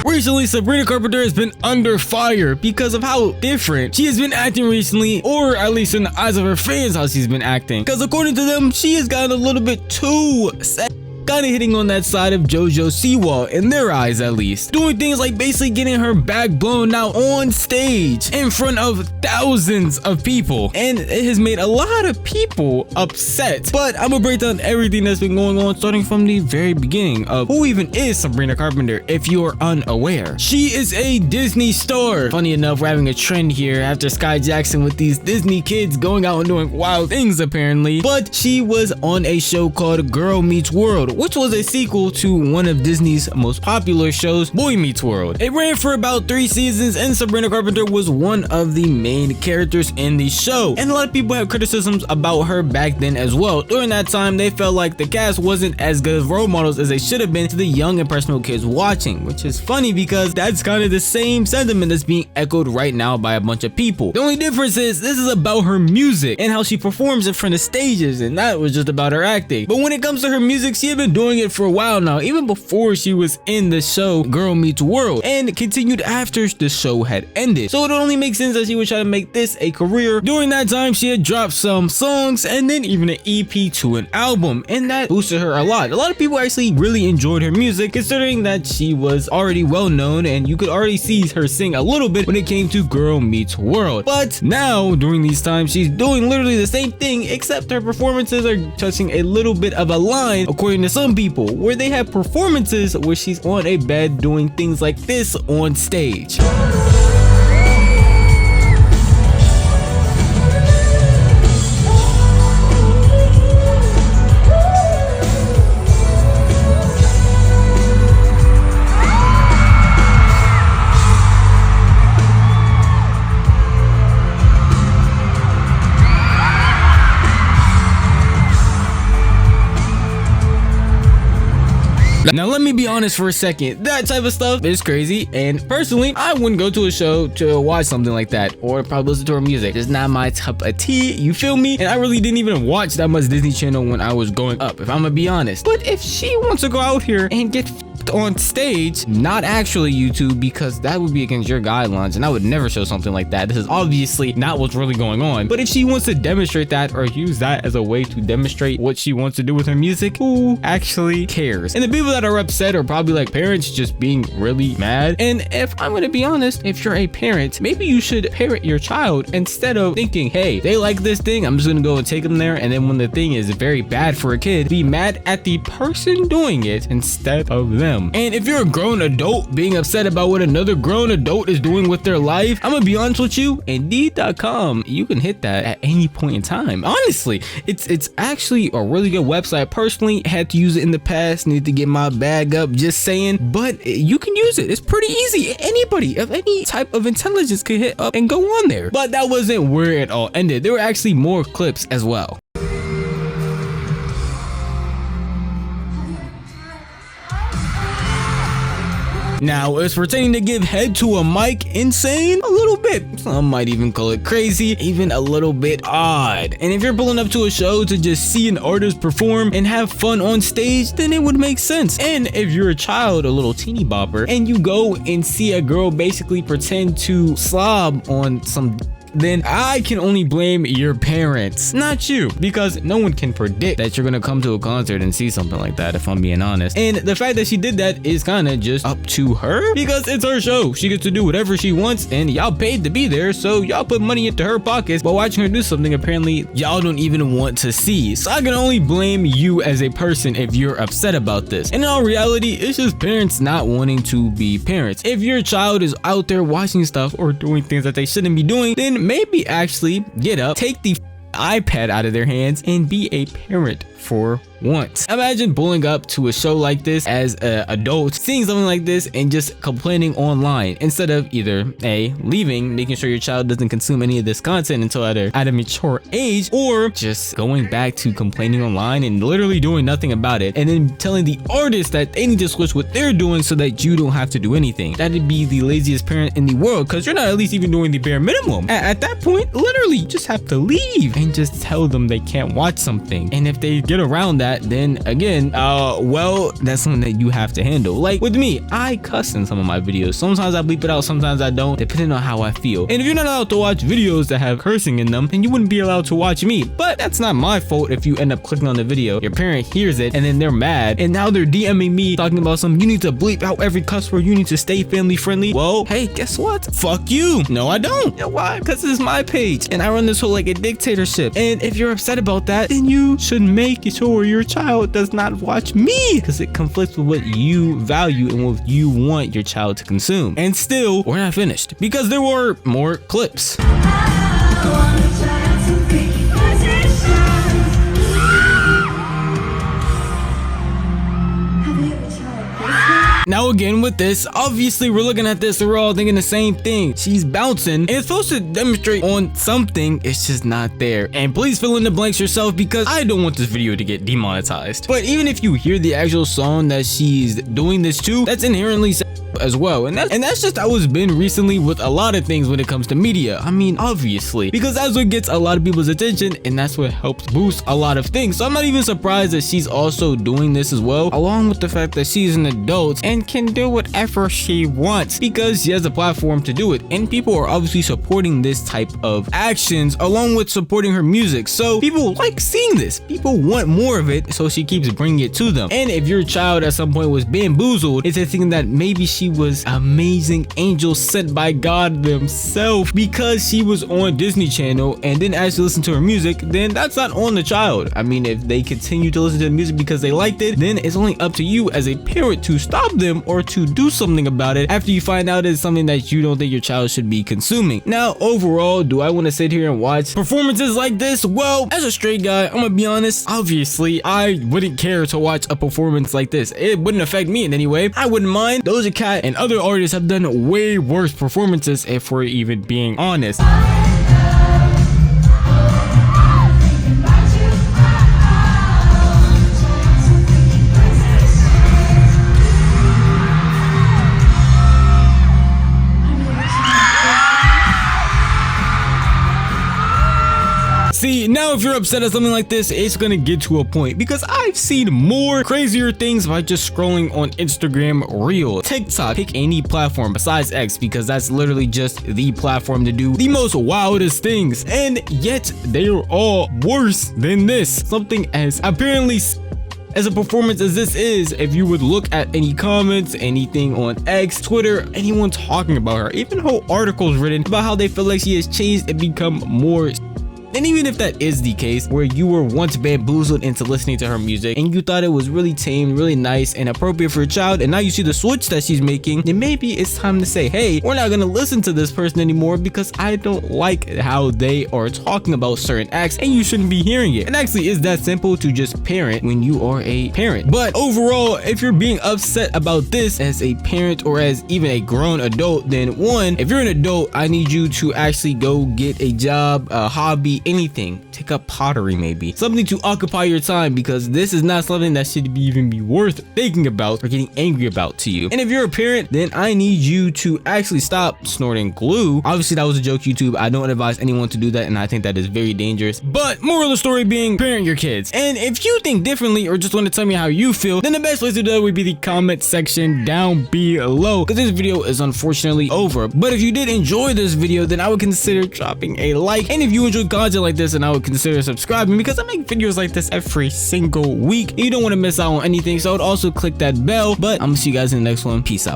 Recently, Sabrina Carpenter has been under fire because of how different she has been acting recently, or at least in the eyes of her fans, how she's been acting. Because according to them, she has gotten a little bit too kind of hitting on that side of JoJo Siwa, in their eyes at least. Doing things like basically getting her back blown out on stage in front of thousands of people. And it has made a lot of people upset. But I'm gonna break down everything that's been going on, starting from the very beginning of who even is Sabrina Carpenter, if you're unaware. She is a Disney star. Funny enough, we're having a trend here after Sky Jackson with these Disney kids going out and doing wild things apparently. But she was on a show called Girl Meets World, which was a sequel to one of Disney's most popular shows, Boy Meets World. It ran for about 3 seasons and Sabrina Carpenter was one of the main characters in the show. And a lot of people have criticisms about her back then as well. During that time, they felt like the cast wasn't as good of role models as they should have been to the young impressionable kids watching, which is funny because that's kind of the same sentiment that's being echoed right now by a bunch of people. The only difference is this is about her music and how she performs in front of stages, and that was just about her acting. But when it comes to her music, she had been doing it for a while now, even before she was in the show Girl Meets World, and continued after the show had ended. So it only makes sense that she would try to make this a career. During that time, she had dropped some songs and then even an EP to an album, and that boosted her a lot. A lot of people actually really enjoyed her music, considering that she was already well known and you could already see her sing a little bit when it came to Girl Meets World. But now, during these times, she's doing literally the same thing, except her performances are touching a little bit of a line, according to some people, where they have performances where she's on a bed doing things like this on stage. Now let me be honest for a second, that type of stuff is crazy, and personally I wouldn't go to a show to watch something like that, or probably listen to her music. It's not my cup of tea, you feel me? And I really didn't even watch that much Disney Channel when I was growing up, if I'm gonna be honest. But if she wants to go out here and get on stage, not actually YouTube, because that would be against your guidelines and I would never show something like that. This is obviously not what's really going on. But if she wants to demonstrate that or use that as a way to demonstrate what she wants to do with her music, who actually cares? And the people that are upset are probably like parents just being really mad. And if I'm gonna be honest, if you're a parent, maybe you should parent your child instead of thinking, hey, they like this thing, I'm just gonna go and take them there, and then when the thing is very bad for a kid, be mad at the person doing it instead of them. And if you're a grown adult being upset about what another grown adult is doing with their life, I'm gonna be honest with you, Indeed.com, you can hit that at any point in time. Honestly, it's actually a really good website. Personally, had to use it in the past, need to get my bag up, just saying, but you can use it. It's pretty easy. Anybody of any type of intelligence could hit up and go on there. But that wasn't where it all ended. There were actually more clips as well. Now, is pretending to give head to a mic insane? A little bit. Some might even call it crazy, even a little bit odd. And if you're pulling up to a show to just see an artist perform and have fun on stage, then it would make sense. And if you're a child, a little teeny bopper, and you go and see a girl basically pretend to slob on some, then I can only blame your parents, not you, because no one can predict that you're gonna come to a concert and see something like that, if I'm being honest. And the fact that she did that is kind of just up to her, because it's her show. She gets to do whatever she wants, and y'all paid to be there, so y'all put money into her pockets while watching her do something apparently y'all don't even want to see. So I can only blame you as a person if you're upset about this. And in all reality, it's just parents not wanting to be parents. If your child is out there watching stuff or doing things that they shouldn't be doing, then maybe actually get up, take the iPad out of their hands, and be a parent for once. Imagine pulling up to a show like this as an adult, seeing something like this and just complaining online, instead of either A, leaving, making sure your child doesn't consume any of this content until at a mature age, or just going back to complaining online and literally doing nothing about it, and then telling the artist that they need to switch what they're doing so that you don't have to do anything. That'd be the laziest parent in the world, because you're not at least even doing the bare minimum. At that point, literally, you just have to leave and just tell them they can't watch something. And if they get around that that, then again, well, that's something that you have to handle. Like with me, I cuss in some of my videos. Sometimes I bleep it out, sometimes I don't, depending on how I feel. And if you're not allowed to watch videos that have cursing in them, then you wouldn't be allowed to watch me. But that's not my fault if you end up clicking on the video, your parent hears it, and then they're mad, and now they're DMing me talking about you need to bleep out every cuss word, you need to stay family friendly. Well, hey, guess what? Fuck you. No, I don't. You know why? Because this is my page, and I run this whole like a dictatorship. And if you're upset about that, then you should make sure your child does not watch me, because it conflicts with what you value and what you want your child to consume. And still, we're not finished, because there were more clips. Now again with this, obviously we're looking at this and we're all thinking the same thing. She's bouncing and it's supposed to demonstrate on something, it's just not there. And please fill in the blanks yourself, because I don't want this video to get demonetized. But even if you hear the actual song that she's doing this to, that's inherently as well, and that's just how it's been recently with a lot of things when it comes to media. I mean, obviously, because that's what gets a lot of people's attention, and that's what helps boost a lot of things. So I'm not even surprised that she's also doing this as well, along with the fact that she's an adult and can do whatever she wants because she has a platform to do it. And people are obviously supporting this type of actions along with supporting her music. So people like seeing this, people want more of it, so she keeps bringing it to them. And if your child at some point was bamboozled into thinking that maybe she was amazing angel sent by God himself because she was on Disney Channel and didn't actually listen to her music, then that's not on the child. I mean, if they continue to listen to the music because they liked it, then it's only up to you as a parent to stop them or to do something about it after you find out it's something that you don't think your child should be consuming. Now, overall, do I want to sit here and watch performances like this? Well, as a straight guy, I'm gonna be honest, obviously, I wouldn't care to watch a performance like this. It wouldn't affect me in any way. I wouldn't mind. Doja Cat and other artists have done way worse performances, if we're even being honest. See, now if you're upset at something like this, it's gonna get to a point, because I've seen more crazier things by just scrolling on Instagram Reel, TikTok, pick any platform besides X, because that's literally just the platform to do the most wildest things, and yet they're all worse than this. Something as apparently as a performance as this is, if you would look at any comments, anything on X, Twitter, anyone talking about her, even whole articles written about how they feel like she has changed and become more. And even if that is the case, where you were once bamboozled into listening to her music and you thought it was really tame, really nice and appropriate for a child, and now you see the switch that she's making, then maybe it's time to say, hey, we're not gonna listen to this person anymore because I don't like how they are talking about certain acts and you shouldn't be hearing it. And actually, it's that simple to just parent when you are a parent. But overall, if you're being upset about this as a parent or as even a grown adult, then one, if you're an adult, I need you to actually go get a job, a hobby, anything. Take up pottery, maybe something to occupy your time, because this is not something that should even be worth thinking about or getting angry about to you. And if you're a parent, then I need you to actually stop snorting glue. Obviously, that was a joke, YouTube. I don't advise anyone to do that, and I think that is very dangerous. But moral of the story being, parent your kids. And if you think differently or just want to tell me how you feel, then the best place to do that would be the comment section down below, because this video is unfortunately over. But if you did enjoy this video, then I would consider dropping a like, and if you enjoyed content like this, and I would consider subscribing, because I make videos like this every single week and you don't want to miss out on anything. So I would also click that bell. But I'm gonna see you guys in the next one. Peace out.